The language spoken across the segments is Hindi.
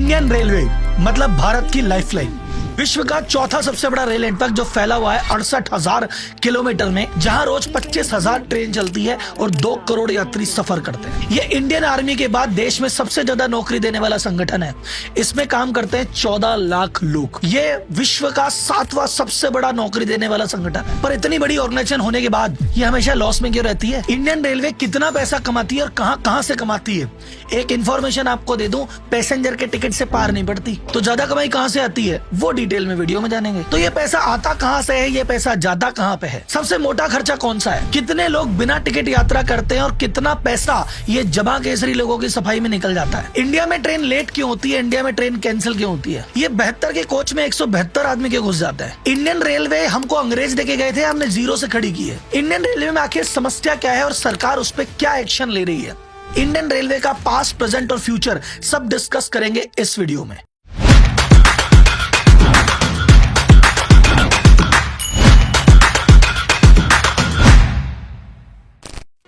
इंडियन रेलवे मतलब भारत की लाइफलाइन, विश्व का चौथा सबसे बड़ा रेल नेटवर्क जो फैला हुआ है 68,000 किलोमीटर में, जहां रोज 25,000 ट्रेन चलती है और 2 करोड़ यात्री सफर करते हैं। ये इंडियन आर्मी के बाद देश में सबसे ज्यादा नौकरी देने वाला संगठन है। इसमें काम करते हैं 14 लाख लोग। ये विश्व का 7वां सबसे बड़ा नौकरी देने वाला संगठन है। पर इतनी बड़ी ऑर्गेनाइजेशन होने के बाद ये हमेशा लॉस में क्यों रहती है? इंडियन रेलवे कितना पैसा कमाती है और कहां से कमाती है? एक इंफॉर्मेशन आपको दे दूं, पैसेंजर के टिकट से पार नहीं पड़ती। तो ज्यादा कमाई कहां से आती है वो डिटेल में वीडियो में जानेंगे। तो ये पैसा आता कहां से है, ये पैसा जाता कहां पे है, सबसे मोटा खर्चा कौन सा है, कितने लोग बिना टिकट यात्रा करते हैं और कितना पैसा ये जमा केसरी लोगों की सफाई में निकल जाता है। इंडिया में ट्रेन लेट क्यों होती है, इंडिया में ट्रेन कैंसिल क्यों होती है, ये 72 के कोच में 172 आदमी क्यों घुस जाता है। इंडियन रेलवे हमको अंग्रेज देके गए थे, हमने जीरो से खड़ी की है। इंडियन रेलवे में आखिर समस्या क्या है और सरकार उस पर क्या एक्शन ले रही है? इंडियन रेलवे का पास्ट, प्रेजेंट और फ्यूचर सब डिस्कस करेंगे इस वीडियो में।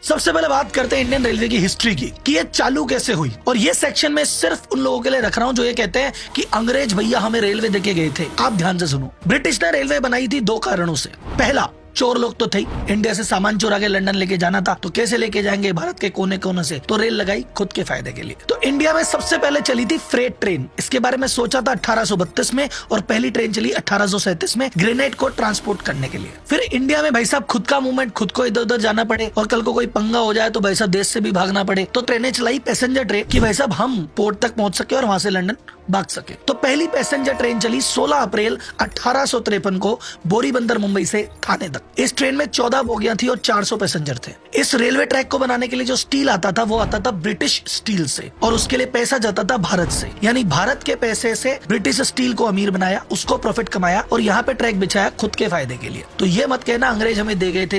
सबसे पहले बात करते हैं इंडियन रेलवे की हिस्ट्री की कि ये चालू कैसे हुई। और ये सेक्शन में सिर्फ उन लोगों के लिए रख रहा हूं जो ये कहते हैं कि अंग्रेज भैया हमें रेलवे देके गए थे। आप ध्यान से सुनो। ब्रिटिश ने रेलवे बनाई थी 2 कारणों से। पहला, चोर लोग तो थे, इंडिया से सामान चुरा के लंदन लेके जाना था, तो कैसे लेके जाएंगे भारत के कोने कोने से, तो रेल लगाई खुद के फायदे के लिए। तो इंडिया में सबसे पहले चली थी फ्रेट ट्रेन। इसके बारे में सोचा था 1832 में और पहली ट्रेन चली 1837 में ग्रेनाइट को ट्रांसपोर्ट करने के लिए। फिर इंडिया में भाई साहब खुद का मूवमेंट, खुद को इधर उधर जाना पड़े और कल को कोई पंगा हो जाए तो भाई साहब देश से भी भागना पड़े, तो ट्रेनें चलाई पैसेंजर ट्रेन कि भाई साहब हम पोर्ट तक पहुंच सके और वहां से लंदन भाग सके। तो पहली पैसेंजर ट्रेन चली 16 अप्रैल 1853 को बोरीबंदर मुंबई से थाने तक। इस ट्रेन में 14 बोगियां थी और 400 पैसेंजर थे। इस रेलवे ट्रैक को बनाने के लिए जो स्टील आता था वो आता था ब्रिटिश स्टील से और उसके लिए पैसा जाता था भारत से। यानी भारत के पैसे से ब्रिटिश स्टील को अमीर बनाया, उसको प्रॉफिट कमाया और यहाँ पे ट्रैक बिछाया खुद के फायदे के लिए। तो ये मत कहना अंग्रेज हमें दे गए थे।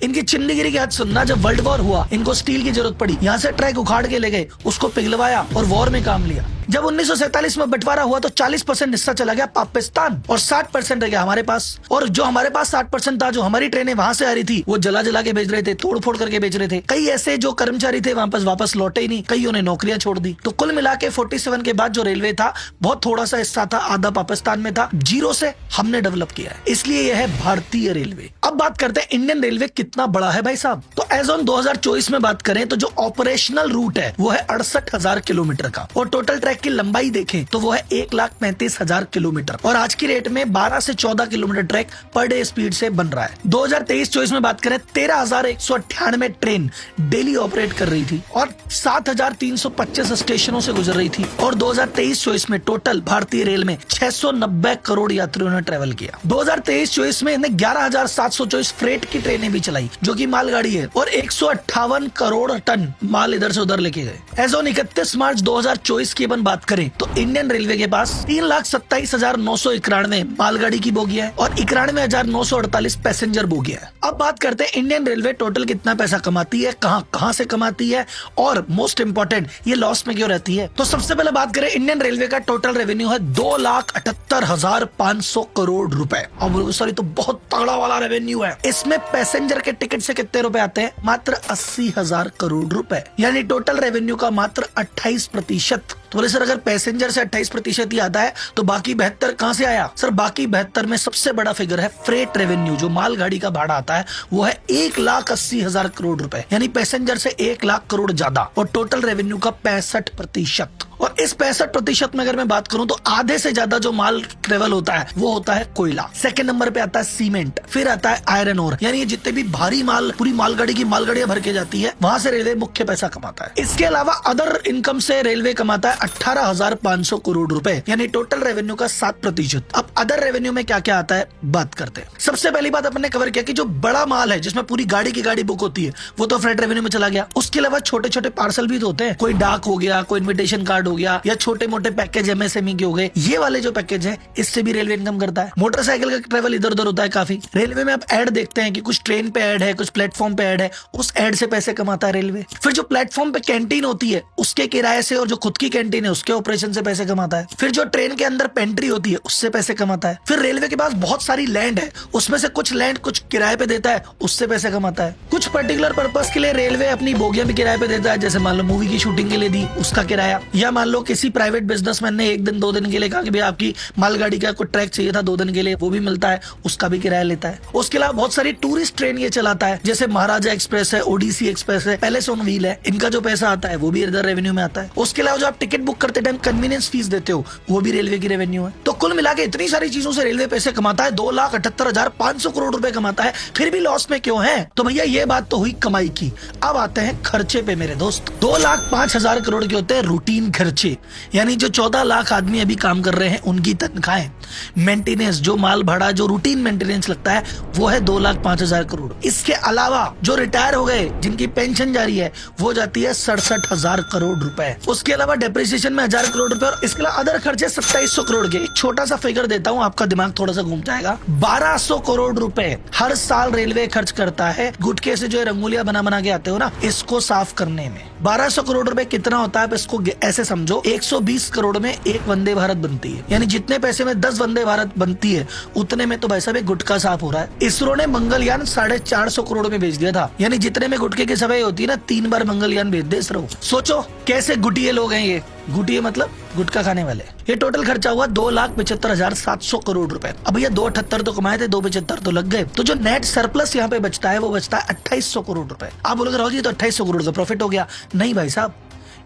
इनकी चिंदीगिरी की हद सुनना। जब वर्ल्ड वॉर हुआ इनको स्टील की जरूरत पड़ी, यहाँ से ट्रैक उखाड़ के ले गए, उसको पिघलवाया और वॉर में काम लिया। जब 1947 में बंटवारा हुआ तो 40% हिस्सा चला गया पाकिस्तान और 60% रह गया हमारे पास। और जो हमारे पास 60% था, जो हमारी ट्रेनें वहां से आ रही थी, वो जला के बेच रहे थे, तोड़ फोड़ करके बेच रहे थे। कई ऐसे जो कर्मचारी थे वापस लौटे ही नहीं, कईयों ने नौकरियां छोड़ दी। तो कुल मिला के 47 के बाद जो रेलवे था बहुत थोड़ा सा हिस्सा था, आधा पाकिस्तान में था, जीरो से हमने डेवलप किया है, इसलिए यह है भारतीय रेलवे। अब बात करते हैं इंडियन रेलवे कितना बड़ा है भाई साहब। तो एज ऑन 2024 में बात करें तो जो ऑपरेशनल रूट है वो है 68,000 किलोमीटर का और टोटल ट्रैक की लंबाई देखें तो वो है 1,35,000 किलोमीटर और आज की रेट में 12 से 14 kilometre track per day speed से बन रहा है। 2023-24 में बात करें 13,198 ट्रेन डेली ऑपरेट कर रही थी और 7,325 स्टेशनों से गुजर रही थी और 2023-24 में टोटल भारतीय रेल में 690 करोड़ यात्रियों ने ट्रेवल किया। 2023-24 में इन्हें 11,724 फ्रेट की ट्रेनें भी चलाई जो कि मालगाड़ी है और 158 करोड़ टन माल इधर से उधर लेके गए। एज ऑन 31 मार्च 2024 की अपन बात करें तो इंडियन रेलवे के पास 3,27,991 मालगाड़ी की बोगियां है और 91,948 पैसेंजर बोगियां है। अब बात करते हैं इंडियन रेलवे टोटल कितना पैसा कमाती है, कहां से कमाती है और मोस्ट इंपोर्टेंट ये लॉस में क्यों रहती है। तो सबसे पहले बात करें इंडियन रेलवे का टोटल रेवेन्यू है 2,78,500 करोड़ रुपए। और सॉरी, तो बहुत तगड़ा वाला रेवेन्यू है। इसमें पैसेंजर के टिकट से कितने रुपए आते हैं? मात्र 80,000 करोड़ रुपए, यानी टोटल रेवेन्यू का मात्र 28%। तो बोले सर अगर पैसेंजर से 28% ही आता है तो बाकी 72 कहां से आया? सर बाकी 72 में सबसे बड़ा फिगर है फ्रेट रेवेन्यू, जो मालगाड़ी का भाड़ा आता है वो है 1,80,000 करोड़ रुपए, यानी पैसेंजर से 1 लाख करोड़ ज्यादा और टोटल रेवेन्यू का 65%। और इस 65% में अगर मैं बात करूं तो आधे से ज्यादा जो माल ट्रेवल होता है वो होता है कोयला। सेकंड नंबर पे आता है सीमेंट, फिर आता है आयरन ओर, यानी ये जितने भी भारी माल पूरी मालगाड़ी की मालगाड़ियां भर के जाती है वहां से रेलवे मुख्य पैसा कमाता है। इसके अलावा अदर इनकम से रेलवे कमाता है 18,500 करोड़ रुपए, यानी टोटल रेवेन्यू का 7%। अब अदर रेवेन्यू में क्या क्या आता है बात करते हैं। सबसे पहली बात अपने कवर किया कि जो बड़ा माल है जिसमें पूरी गाड़ी की गाड़ी बुक होती है वो तो फ्रेट रेवेन्यू में चला गया। उसके अलावा छोटे छोटे पार्सल भी तो होते हैं, कोई डाक हो गया, कोई इन्विटेशन कार्ड हो गया या छोटे मोटे पैकेज एमएसएमई के हो गए, ये वाले जो पैकेज है इससे भी रेलवे इनकम करता है। मोटरसाइकिल का ट्रेवल इधर उधर होता है काफी। रेलवे में आप ऐड देखते हैं कि कुछ ट्रेन पे ऐड है, कुछ प्लेटफॉर्म पे ऐड है, उस ऐड से पैसे कमाता है रेलवे। फिर जो प्लेटफॉर्म पे कैंटीन होती है उसके किराए से और जो खुद की कैंटीन है उसके ऑपरेशन से पैसे कमाता है। फिर जो ट्रेन के अंदर पेंट्री होती है उससे पैसे कमाता कमाता है। फिर रेलवे के पास बहुत सारी लैंड है, उसमें से कुछ लैंड कुछ किराए पे देता है, उससे पैसे कमाता है। कुछ पर्टिकुलर पर्पस के लिए रेलवे अपनी बोगियां भी किराए पे देता है, जैसे मान लो मूवी की शूटिंग के लिए दी उसका किराया, या मान लो किसी प्राइवेट बिजनेसमैन ने 1 दिन 2 दिन के लिए कहा कि भाई आपकी मालगाड़ी का कोई ट्रैक चाहिए था 2 दिन के लिए, वो भी मिलता है, उसका भी किराया लेता है। उसके अलावा बहुत सारी टूरिस्ट ट्रेन ये चलाता है, जैसे महाराजा एक्सप्रेस है, ओडिसी एक्सप्रेस है, पैलेस ऑन व्हील है, इनका जो पैसा आता है वो भी इधर रेवेन्यू में आता है। उसके अलावा जो आप टिकट बुक करते टाइम कन्वीनियंस फीस देते हो वो भी रेलवे की रेवेन्यू है। तो कुल मिला के इतनी सारी चीजों से रेलवे पैसे कमाता है, 2,78,500 करोड़ रुपए कमाता है, फिर भी लॉस में क्यों है? तो भैया ये बात तो हुई कमाई की, अब आते हैं खर्चे पे मेरे दोस्त। 2,05,000 करोड़ के होते हैं रूटीन खर्चे, यानी जो 14 लाख आदमी अभी काम कर रहे हैं उनकी तनख्वाहें, मेंटेनेंस, जो माल भाड़ा, जो रूटीन मेंटेनेंस लगता है वो है 2,05,000 करोड़। इसके अलावा जो रिटायर हो गए जिनकी पेंशन जारी है वो जाती है 67,000 करोड़ रुपए। उसके अलावा डेप्रिसिएशन में 1,000 करोड़ रुपए, और इसके अलावा अदर खर्चे 2700 करोड़ के। एक छोटा सा फिगर देता हूँ, आपका दिमाग थोड़ा सा घूम जाएगा। 1,200 करोड़ रुपए हर साल रेलवे खर्च करता है गुटखे से जो रंगोलियां बना बना के आते हो ना, इसको साफ करने में। 1,200 करोड़ रुपए कितना होता है? इसको ऐसे समझो, 120 करोड़ में एक वंदे भारत बनती है, यानी जितने पैसे में 10 वंदे भारत बनती है उतने में तो भाई साहब गुटखा साफ हो रहा है। इसरो ने मंगलयान 450 करोड़ में भेज दिया था, यानी जितने में गुटखे की सफाई होती है ना, 3 बार मंगलयान भेज दे इसरो। सोचो कैसे गुटिये लोग हैं ये, गुटिये मतलब गुटखा खाने वाले। ये टोटल खर्चा हुआ 2,75,700 करोड़ रुपए। अब भैया 2,78 तो कमाए थे, 2,75 तो लग गए, तो जो नेट सरप्लस यहाँ पे बचता है वो बचता है 2,800 करोड़ रुपए। आप बोलोगे राहुल जी तो 2,800 करोड़ का प्रॉफिट हो गया। नहीं भाई साहब,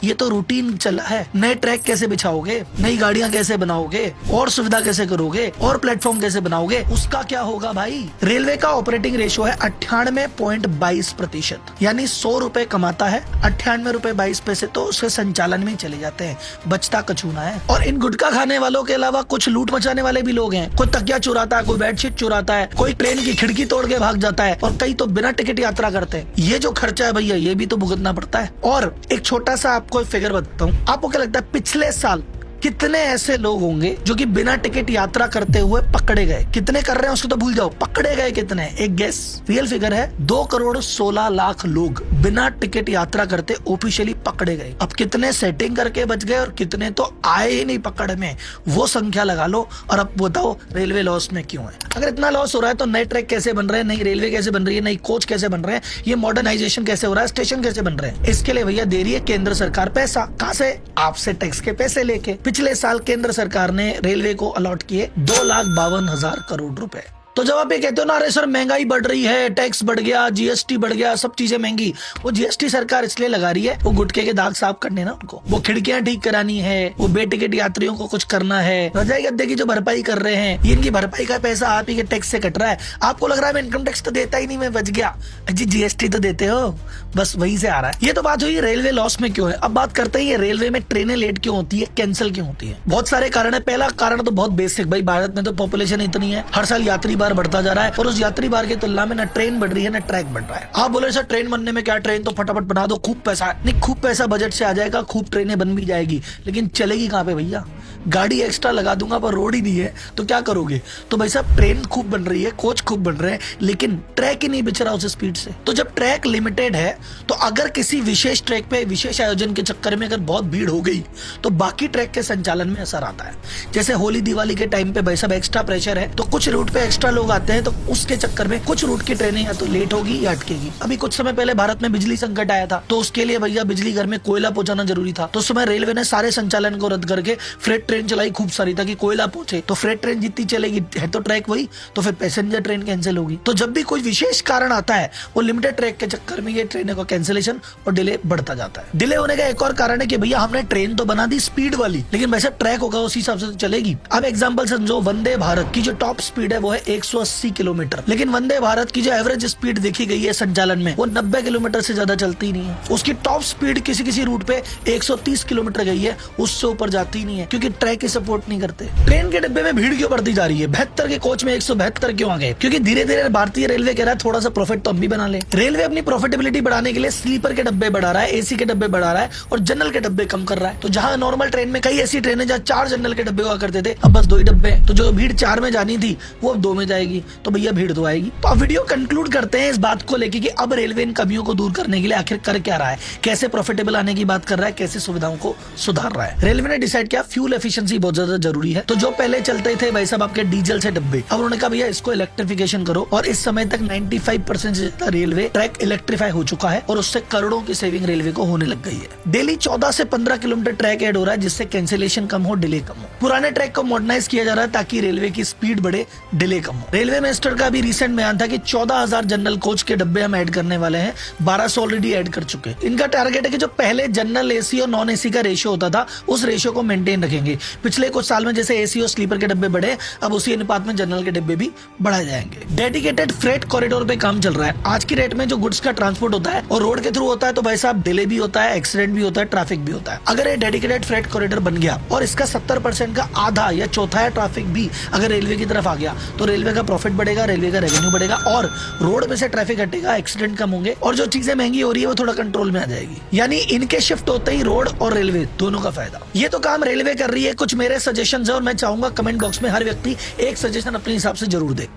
ये तो रूटीन चला है। नए ट्रैक कैसे बिछाओगे, नई गाड़ियां कैसे बनाओगे, और सुविधा कैसे करोगे, और प्लेटफॉर्म कैसे बनाओगे, उसका क्या होगा भाई? रेलवे का ऑपरेटिंग रेशियो है 98.22%, यानी 100 रुपए कमाता है, 98 रुपए 22 पैसे तो उसके संचालन में चले जाते हैं, बचता कचूना है। और इन गुटखा खाने वालों के अलावा कुछ लूट मचाने वाले भी लोग हैं। कोई तकिया चुराता है, कोई बेडशीट चुराता है, कोई ट्रेन की खिड़की तोड़ के भाग जाता है, और कई तो बिना टिकट यात्रा करते हैं। ये जो खर्चा है भैया ये भी तो भुगतना पड़ता है। और एक छोटा सा कोई फिगर बताता हूँ, आपको क्या लगता है पिछले साल कितने ऐसे लोग होंगे जो कि बिना टिकट यात्रा करते हुए पकड़े गए? कितने कर रहे हैं उसको तो भूल जाओ, पकड़े गए कितने? एक गेस, रियल फिगर है 2,16,00,000 लोग बिना टिकट यात्रा करते ऑफिशियली पकड़े गए। अब कितने सेटिंग करके बच गए और कितने तो आए ही नहीं पकड़ में, वो संख्या लगा लो और अब बताओ रेलवे लॉस में क्यों है। अगर इतना लॉस हो रहा है तो नए ट्रैक कैसे बन रहे हैं, नई रेलवे कैसे बन रही है, नई कोच कैसे बन रहे हैं, ये मॉडर्नाइजेशन कैसे हो रहा है, स्टेशन कैसे बन रहे हैं? इसके लिए भैया दे रही है केंद्र सरकार पैसा। कहां से? आपसे टैक्स के पैसे लेके। पिछले साल केंद्र सरकार ने रेलवे को अलॉट किए 2,52,000 करोड़ रुपए। तो जब आप ये कहते हो ना अरे सर महंगाई बढ़ रही है, टैक्स बढ़ गया, जीएसटी बढ़ गया, सब चीजें महंगी, वो जीएसटी सरकार इसलिए लगा रही है वो गुटखे के दाग साफ करने ना, उनको वो खिड़कियां ठीक करानी है, वो बेटिकट यात्रियों को कुछ करना है, रजाई गद्दे की जो भरपाई कर रहे हैं, ये इनकी भरपाई का पैसा आप ही के टैक्स से कट रहा है। आपको लग रहा है मैं इनकम टैक्स तो देता ही नहीं, मैं बच गया। जी जीएसटी तो देते हो, बस वहीं से आ रहा है। ये तो बात हुई रेलवे लॉस में क्यों है। अब बात करते हैं रेलवे में ट्रेनें लेट क्यों होती है, कैंसिल क्यों होती है। बहुत सारे कारण है। पहला कारण तो बहुत बेसिक, भाई भारत में तो पॉपुलेशन इतनी है, हर साल यात्री भार बढ़ता जा रहा है, और उस यात्री भार की तुलना में ना ट्रेन बढ़ रही है ना ट्रैक बढ़ रहा है। आप बोले सर ट्रेन बनने में क्या, ट्रेन तो फटाफट बना दो, खूब पैसा नहीं, खूब पैसा बजट से आ जाएगा, खूब ट्रेनें बन भी जाएगी, लेकिन चलेगी कहाँ पे भैया? गाड़ी एक्स्ट्रा लगा दूंगा पर रोड ही नहीं है तो क्या करोगे? तो भाई साहब ट्रेन खूब बन रही है, कोच खूब बन रहे हैं, लेकिन ट्रैक ही नहीं बिछ रहा उस स्पीड से। तो जब ट्रैक लिमिटेड है तो अगर किसी विशेष ट्रैक पे विशेष आयोजन के चक्कर में अगर बहुत भीड़ हो गई तो बाकी ट्रैक के संचालन में असर आता है। जैसे होली दिवाली के टाइम पे भाई साहब एक्स्ट्रा प्रेशर है तो कुछ रूट पे एक्स्ट्रा लोग आते हैं, तो उसके चक्कर में कुछ रूट की ट्रेनें या तो लेट होगी या अटकेगी। अभी कुछ समय पहले भारत में बिजली संकट आया था, तो उसके लिए भैया बिजली घर में कोयला पहुंचाना जरूरी था, तो उस समय रेलवे ने सारे संचालन को रद्द करके फ्रेट ट्रेन चलाई खूब सारी ताकि कोयला पहुंचे। तो फ्रेट ट्रेन जितनी चलेगी है तो ट्रैक वही, तो फिर पैसेंजर ट्रेन कैंसिल होगी। तो जब भी कोई विशेष कारण आता है वो लिमिटेड ट्रैक के चक्कर में ये ट्रेनों का कैंसिलेशन और डिले बढ़ता जाता है। डिले होने का एक और कारण है कि भैया हमने ट्रेन तो बना दी स्पीड वाली, लेकिन वैसे ट्रैक होगा उसी हिसाब से तो चलेगी। अब एग्जांपल समझो, वंदे भारत की जो टॉप स्पीड है वो है 180 किलोमीटर, लेकिन वंदे भारत की जो एवरेज स्पीड देखी गई है संचालन में वो 90 किलोमीटर से ज्यादा चलती नहीं है। उसकी टॉप स्पीड किसी किसी रूट पे 130 किलोमीटर गई है, उससे ऊपर जाती नहीं है क्योंकि ट्रैक की सपोर्ट नहीं करते। ट्रेन के डिब्बे में भीड़ क्यों बढ़ती जा रही है? 72 के कोच में 172 क्यों आ गए? क्योंकि धीरे धीरे भारतीय रेलवे कह रहा है थोड़ा सा प्रॉफिट तो हम भी बना ले। रेलवे अपनी प्रॉफिटेबिलिटी बढ़ाने के लिए स्लीपर के डब्बे बढ़ा रहा है, एसी के डब्बे बढ़ा रहा है और जनरल के डब्बे कम कर रहा है। तो जहां नॉर्मल ट्रेन में कई ऐसी ट्रेनें जहां 4 जनरल के डब्बे हुआ करते थे, अब बस 2 ही डब्बे, तो जो भीड़ 4 में जानी थी वो अब 2 में जाएगी, तो भैया भीड़ तो आएगी। तो अब वीडियो कंक्लूड करते हैं इस बात को लेके कि अब रेलवे इन कमियों को दूर करने के लिए आखिर कर क्या रहा है, कैसे प्रॉफिटेबल आने की बात कर रहा है, कैसे सुविधाओं को सुधार रहा है। रेलवे ने डिसाइड किया फ्यूल एफिशिएंसी बहुत ज्यादा जरूरी है। तो जो पहले चलते थे भाई साहब आपके डीजल से डब्बे, अब उन्होंने कहा भैया इसको इलेक्ट्रिफिकेशन करो, और इस समय तक 95% से ज्यादा रेलवे ट्रैक इलेक्ट्रीफाई हो चुका है और उससे करोड़ों की सेविंग रेलवे को होने लग गई है। डेली 14 से 15 किलोमीटर ट्रैक ऐड हो रहा है, जिससे कैंसिलेशन कम हो, डिले कम हो। पुराने ट्रैक को मॉडर्नाइज किया जा रहा है ताकि रेलवे की स्पीड बढ़े, डिले कम हो। रेलवे मिनिस्टर का भी रिसेंट बयान था कि 14,000 जनरल कोच के डब्बे हम ऐड करने वाले हैं, 1200 ऑलरेडी ऐड कर चुके। इनका टारगेट है कि जो पहले जनरल एसी और नॉन एसी का रेशियो होता था उस रेशियो को मेंटेन रखेंगे। पिछले कुछ साल में जैसे एसी और स्लीपर के डब्बे बढ़े, अब उसी अनुपात में जनरल के डब्बे भी बढ़ाए जाएंगे। डेडिकेटेड फ्रेट कॉरिडोर पे काम चल रहा है। आज की डेट में जो गुड्स का ट्रांसपोर्ट होता है और रोड के थ्रू होता है तो भाई साहब डिले भी होता है, एक्सीडेंट भी होता है, ट्रैफिक भी होता है। अगर ये डेडिकेटेड फ्रेट कॉरिडोर बन गया और इसका 70% का आधा या चौथाई ट्रैफिक भी अगर रेलवे की तरफ आ गया तो रेलवे का प्रॉफिट बढ़ेगा, रेलवे का रेवेन्यू बढ़ेगा और रोड में से ट्रैफिक हटेगा, एक्सीडेंट कम होंगे और जो चीजें महंगी हो रही है वो थोड़ा कंट्रोल में आ जाएगी। यानी इनके शिफ्ट होते ही रोड और रेलवे दोनों का फायदा। ये तो काम रेलवे कर रही है। कुछ मेरे सजेशन है और मैं चाहूंगा कमेंट बॉक्स में हर व्यक्ति एक सजेशन अपने हिसाब से जरूर दे।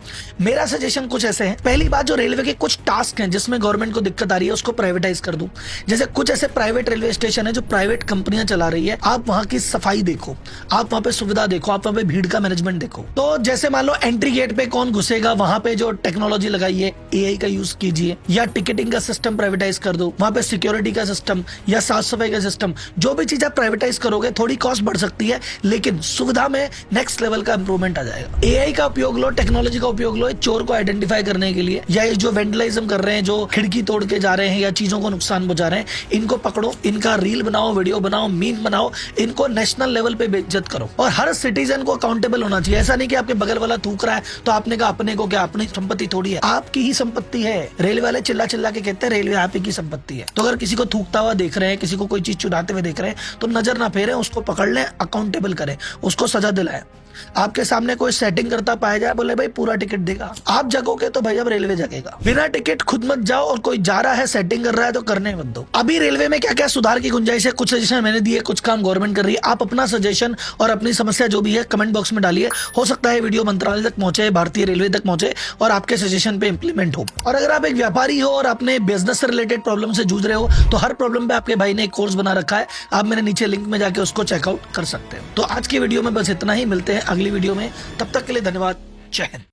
मेरा सजेशन कुछ ऐसे है। पहली बात, जो रेलवे के कुछ टास्क हैं जिसमें गवर्नमेंट को दिक्कत आ रही है उसको प्राइवेटाइज कर दूं। जैसे कुछ ऐसे प्राइवेट रेलवे स्टेशन है जो प्राइवेट कंपनियां चला रही है, आप वहां की सफाई देखो, आप वहां पे सुविधा देखो, आप वहां पे भीड़ का मैनेजमेंट देखो। तो जैसे मान लो एंट्री गेट पे कौन घुसेगा, वहां पे जो टेक्नोलॉजी लगाई है एआई का यूज कीजिए, या टिकटिंग का सिस्टम प्राइवेटाइज कर दो, वहां पे सिक्योरिटी का सिस्टम या साफ सफाई का सिस्टम, जो भी चीज आप प्राइवेटाइज करोगे थोड़ी कॉस्ट बढ़ सकती है लेकिन सुविधा में नेक्स्ट लेवल का इंप्रूवमेंट आ जाएगा। एआई का उपयोग लो, टेक्नोलॉजी का उपयोग लो चोर को आइडेंटिफाई करने के लिए, या जो वेंडलिज्म कर रहे हैं, जो खिड़की तोड़ के जा रहे हैं या चीजों को नुकसान पहुंचा रहे हैं, इनको पकड़ो, इनका रील बनाओ, वीडियो बनाओ, मीम बनाओ, इनको नेशनल लेवल पे बेइज्जत करो। और हर सिटीजन को अकाउंटेबल होना चाहिए। ऐसा नहीं कि आपके बगल वाला थूक रहा है तो आपने कहा अपने को क्या, अपनी संपत्ति थोड़ी है, आपकी ही संपत्ति है। रेलवे वाले चिल्ला चिल्ला के कहते हैं रेलवे आप ही की संपत्ति है। तो अगर किसी को थूकता हुआ देख रहे हैं, किसी को कोई चीज चुराते हुए देख रहे हैं तो नजर ना फेरें, उसको पकड़ लें, अकाउंटेबल करें, उसको सजा दिलाएं। आपके सामने कोई सेटिंग करता पाया जाए, बोले भाई पूरा टिकट देगा, आप जगोगे तो भाई अब रेलवे जगेगा। बिना टिकट खुद मत जाओ और कोई जा रहा है सेटिंग कर रहा है तो करने मत दो। अभी रेलवे में क्या क्या सुधार की गुंजाइश है, कुछ सजेशन मैंने दिए, कुछ काम गवर्नमेंट कर रही है। आप अपना सजेशन और अपनी समस्या जो भी है कमेंट बॉक्स में डालिए। हो सकता है वीडियो मंत्रालय तक पहुंचे, भारतीय रेलवे तक पहुंचे और आपके सजेशन पे इंप्लीमेंट हो। और अगर आप एक व्यापारी हो और अपने बिजनेस से रिलेटेड प्रॉब्लम से जूझ रहे हो तो हर प्रॉब्लम पे आपके भाई ने एक कोर्स बना रखा है, आप मेरे नीचे लिंक में जाके उसको चेकआउट कर सकते हैं। तो आज की वीडियो में बस इतना ही, मिलते हैं अगली वीडियो में, तब तक के लिए धन्यवाद, जय हिंद।